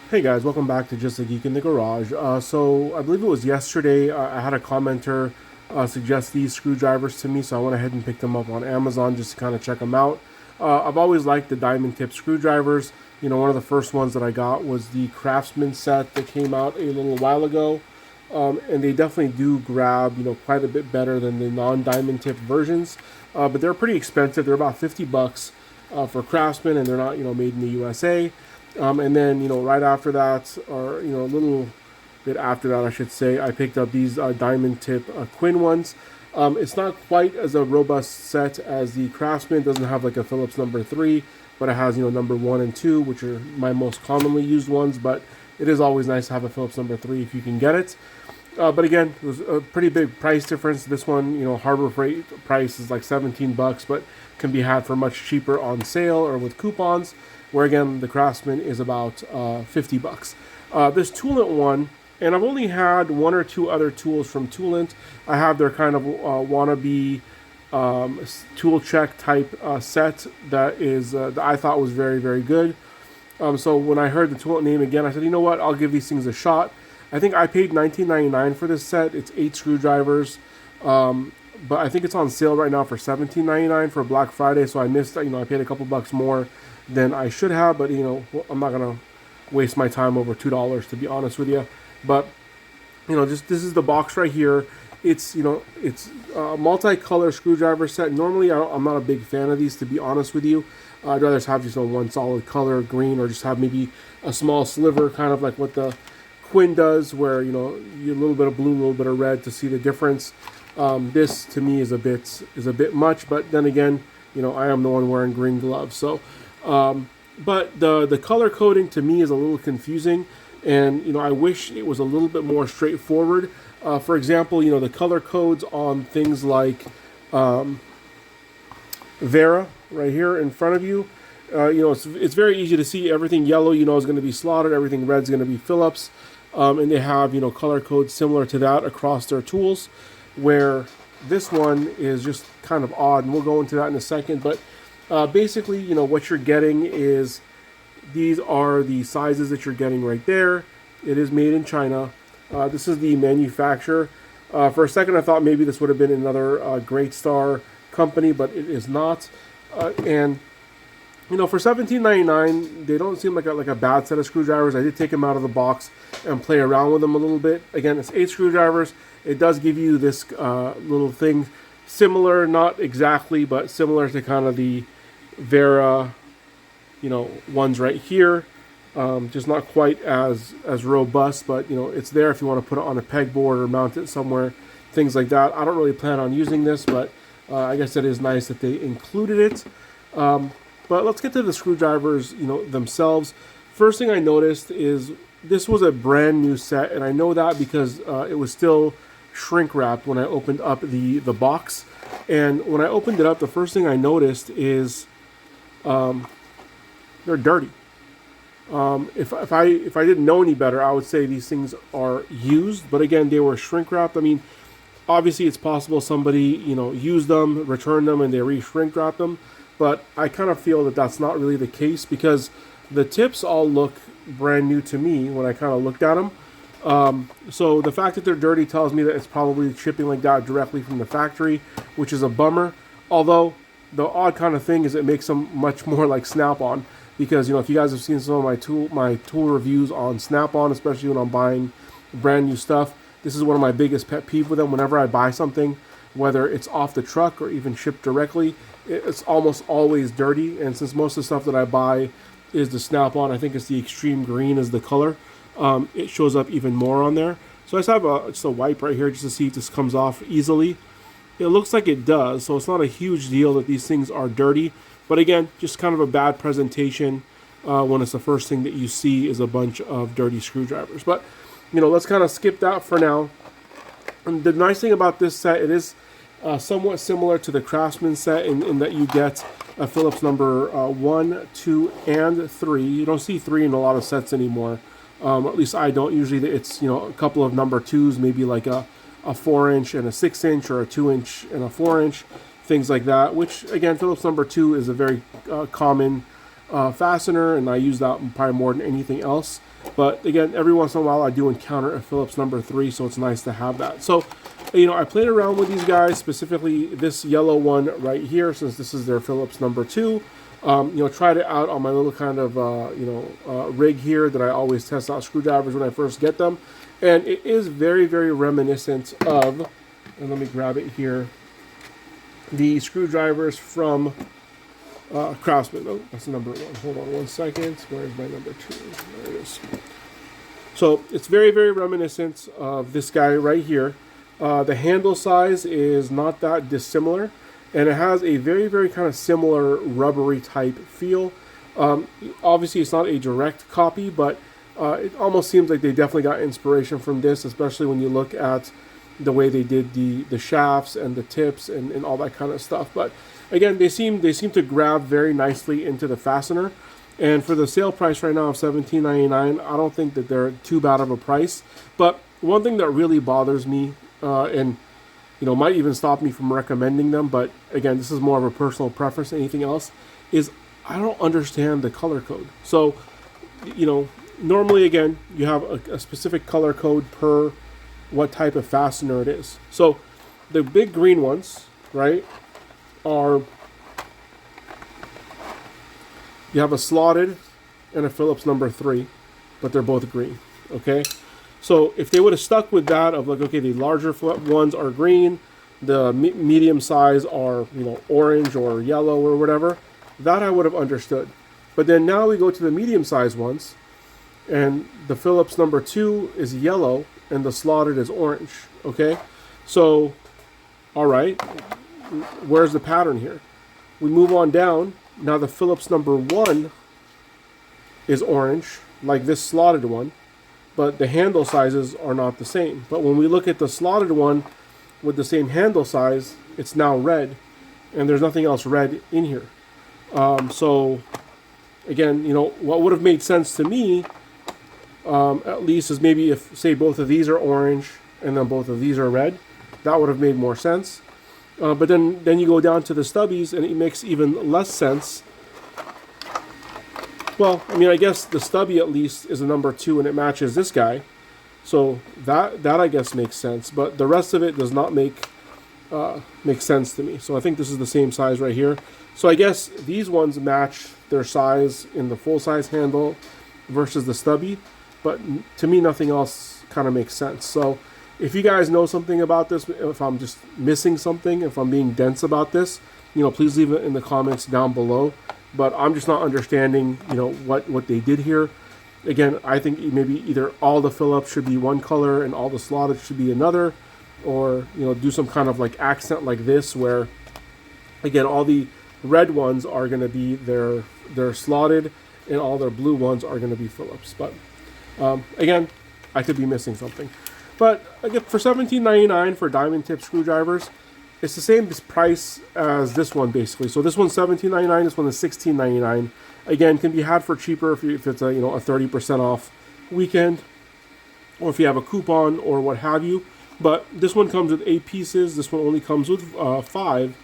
Hey guys, welcome back to Just a Geek in the Garage. So I believe it was yesterday I had a commenter suggest these screwdrivers to me, so I went ahead and picked them up on Amazon just to kind of check them out. I've always liked the diamond tip screwdrivers. You know, one of the first ones that I got was the Craftsman set that came out a little while ago, and they definitely do grab, you know, quite a bit better than the non-diamond tip versions. But they're pretty expensive. They're about 50 bucks for Craftsman, and they're not, you know, made in the USA. And then, you know, right after that, or, you know, a little bit after that, I should say, I picked up these diamond tip Quinn ones. It's not quite as a robust set as the Craftsman. It doesn't have like a Phillips number 3, but it has, you know, number 1 and 2, which are my most commonly used ones. But it is always nice to have a Phillips number 3 if you can get it. But again, it was a pretty big price difference. This one, you know, Harbor Freight price is like 17 bucks, but can be had for much cheaper on sale or with coupons, where again, the Craftsman is about 50 bucks. This Toolant one, and I've only had one or two other tools from Toolant. I have their kind of wannabe tool check type set that I thought was very, very good. So when I heard the Toolant name again, I said, you know what, I'll give these things a shot. I think I paid $19.99 for this set. It's 8 screwdrivers. But I think it's on sale right now for $17.99 for Black Friday. So I missed, you know, I paid a couple bucks more than I should have. But, you know, I'm not going to waste my time over $2, to be honest with you. But, you know, just this is the box right here. It's, you know, it's a multicolor screwdriver set. Normally, I'm not a big fan of these, to be honest with you. I'd rather just have just one solid color, green, or just have maybe a small sliver, kind of like what the Quinn does, where, you know, you a little bit of blue, a little bit of red to see the difference. This to me is a bit much, but then again, you know, I am the one wearing green gloves. So, but the color coding to me is a little confusing, and you know, I wish it was a little bit more straightforward. For example, you know, the color codes on things like Vera right here in front of you. You know, it's very easy to see. Everything yellow, you know, is going to be slotted. Everything red is going to be Phillips, and they have, you know, color codes similar to that across their tools. Where this one is just kind of odd, and we'll go into that in a second. But basically, you know, what you're getting is these are the sizes that you're getting right there. It is made in China. This is the manufacturer. For a second, I thought maybe this would have been another Great Star company, but it is not. And you know, for $17.99, they don't seem like a bad set of screwdrivers. I did take them out of the box and play around with them a little bit. Again, it's 8 screwdrivers. It does give you this little thing, similar, not exactly, but similar to kind of the Vera, you know, ones right here. Just not quite as robust, but you know, it's there if you want to put it on a pegboard or mount it somewhere, things like that. I don't really plan on using this, but I guess it is nice that they included it. But let's get to the screwdrivers, you know, themselves. First thing I noticed is this was a brand new set, and I know that because it was still shrink wrapped when I opened up the box. And when I opened it up, the first thing I noticed is they're dirty. If I didn't know any better, I would say these things are used. But again, they were shrink wrapped. I mean, obviously it's possible somebody, you know, used them, returned them, and they re-shrink wrapped them. But I kind of feel that that's not really the case, because the tips all look brand new to me when I kind of looked at them. So the fact that they're dirty tells me that it's probably shipping like that directly from the factory, which is a bummer. Although the odd kind of thing is it makes them much more like Snap-on, because you know, if you guys have seen some of my tool reviews on Snap-on, especially when I'm buying brand new stuff, this is one of my biggest pet peeves with them. Whenever I buy something, whether it's off the truck or even shipped directly, it's almost always dirty. And since most of the stuff that I buy is the Snap-on, I think it's the extreme green is the color, it shows up even more on there. So I just have just a wipe right here just to see if this comes off easily. It looks like it does, so it's not a huge deal that these things are dirty. But again, just kind of a bad presentation when it's the first thing that you see is a bunch of dirty screwdrivers. But, you know, let's kind of skip that for now. And the nice thing about this set, it is somewhat similar to the Craftsman set in that you get a Phillips number 1, 2, and 3. You don't see 3 in a lot of sets anymore. At least I don't. Usually it's, you know, a couple of number 2s, maybe like a 4-inch and a 6-inch, or a 2-inch and a 4-inch, things like that. Which, again, Phillips number 2 is a very common fastener, and I use that probably more than anything else. But again, every once in a while I do encounter a Phillips number 3, so it's nice to have that. So, you know, I played around with these guys, specifically this yellow one right here, since this is their Phillips number 2. You know, tried it out on my little kind of, rig here that I always test out screwdrivers when I first get them. And it is very, very reminiscent of, and let me grab it here, the screwdrivers from Craftsman. Oh, that's number 1. Hold on 1 second. Where's my number 2? There it is. So it's very, very reminiscent of this guy right here. The handle size is not that dissimilar, and it has a very, very kind of similar rubbery type feel. Obviously, it's not a direct copy, but it almost seems like they definitely got inspiration from this, especially when you look at the way they did the shafts and the tips and all that kind of stuff. But again, they seem to grab very nicely into the fastener. And for the sale price right now of $17.99, I don't think that they're too bad of a price. But one thing that really bothers me, and you know, might even stop me from recommending them, but again, this is more of a personal preference than anything else, is I don't understand the color code. So, you know, normally, again, you have a specific color code per what type of fastener it is. So the big green ones, right, are, you have a slotted and a Phillips number 3, but they're both green, okay? So if they would have stuck with that of like, okay, the larger ones are green, the medium size are, you know, orange or yellow or whatever, that I would have understood. But then now we go to the medium size ones, and the Phillips number 2 is yellow and the slotted is orange, okay? So, all right, where's the pattern here? We move on down. Now the Phillips number 1 is orange, like this slotted one, but the handle sizes are not the same. But when we look at the slotted one with the same handle size, it's now red, and there's nothing else red in here. So, again, you know, what would have made sense to me, at least, is maybe if, say, both of these are orange and then both of these are red, that would have made more sense. But then you go down to the stubbies, and it makes even less sense. Well, I mean, I guess the stubby at least is a number 2, and it matches this guy. So that I guess makes sense. But the rest of it does not make sense to me. So I think this is the same size right here. So I guess these ones match their size in the full-size handle versus the stubby. But to me, nothing else kind of makes sense. So if you guys know something about this, if I'm just missing something, if I'm being dense about this, you know, please leave it in the comments down below. But I'm just not understanding, you know, what they did here. Again, I think maybe either all the Phillips should be one color and all the slotted should be another, or, you know, do some kind of like accent like this where, again, all the red ones are going to be their slotted and all their blue ones are going to be Phillips. But again, I could be missing something. But again, for $17.99 for diamond tip screwdrivers, it's the same price as this one basically. So this one's $17.99. This one is $16.99. Again, can be had for cheaper if it's a 30% off weekend, or if you have a coupon or what have you. But this one comes with 8 pieces. This one only comes with 5,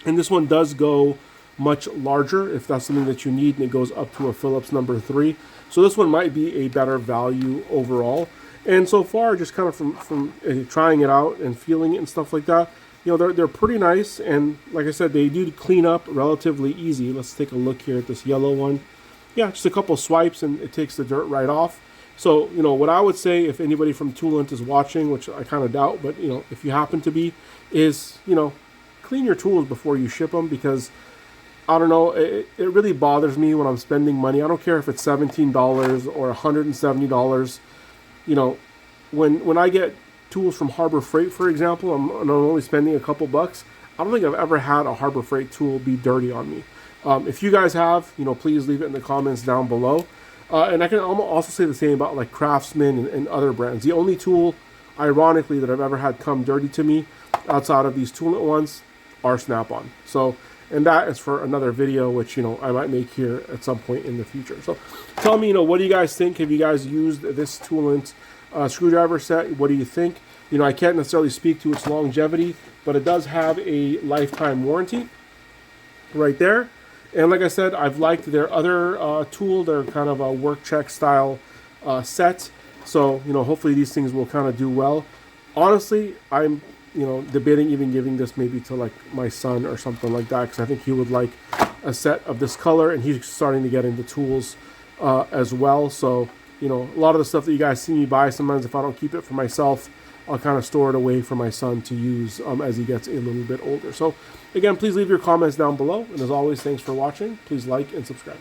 and this one does go much larger if that's something that you need, and it goes up to a Phillips number 3. So this one might be a better value overall. And so far, just kind of from trying it out and feeling it and stuff like that, you know, they're pretty nice. And like I said, they do clean up relatively easy. Let's take a look here at this yellow one. Yeah, just a couple swipes and it takes the dirt right off. So, you know, what I would say, if anybody from Toolant is watching, which I kind of doubt, but, you know, if you happen to be, is, you know, clean your tools before you ship them, because I don't know, it really bothers me when I'm spending money. I don't care if it's $17 or $170. You know, when I get tools from Harbor Freight, for example, and I'm only spending a couple bucks, I don't think I've ever had a Harbor Freight tool be dirty on me. If you guys have, you know, please leave it in the comments down below. And I can also say the same about like Craftsman and other brands. The only tool, ironically, that I've ever had come dirty to me outside of these Toolant ones are Snap-on. So, and that is for another video, which, you know, I might make here at some point in the future. So tell me, you know, what do you guys think? Have you guys used this Toolant screwdriver set? What do you think? You know, I can't necessarily speak to its longevity, but it does have a lifetime warranty right there. And like I said, I've liked their other tool, their kind of a work check style set. So, you know, hopefully these things will kind of do well. Honestly, I'm, you know, debating even giving this maybe to like my son or something like that, because I think he would like a set of this color, and he's starting to get into tools as well. So, you know, a lot of the stuff that you guys see me buy, sometimes if I don't keep it for myself, I'll kind of store it away for my son to use as he gets a little bit older. So again, please leave your comments down below. And as always, thanks for watching. Please like and subscribe.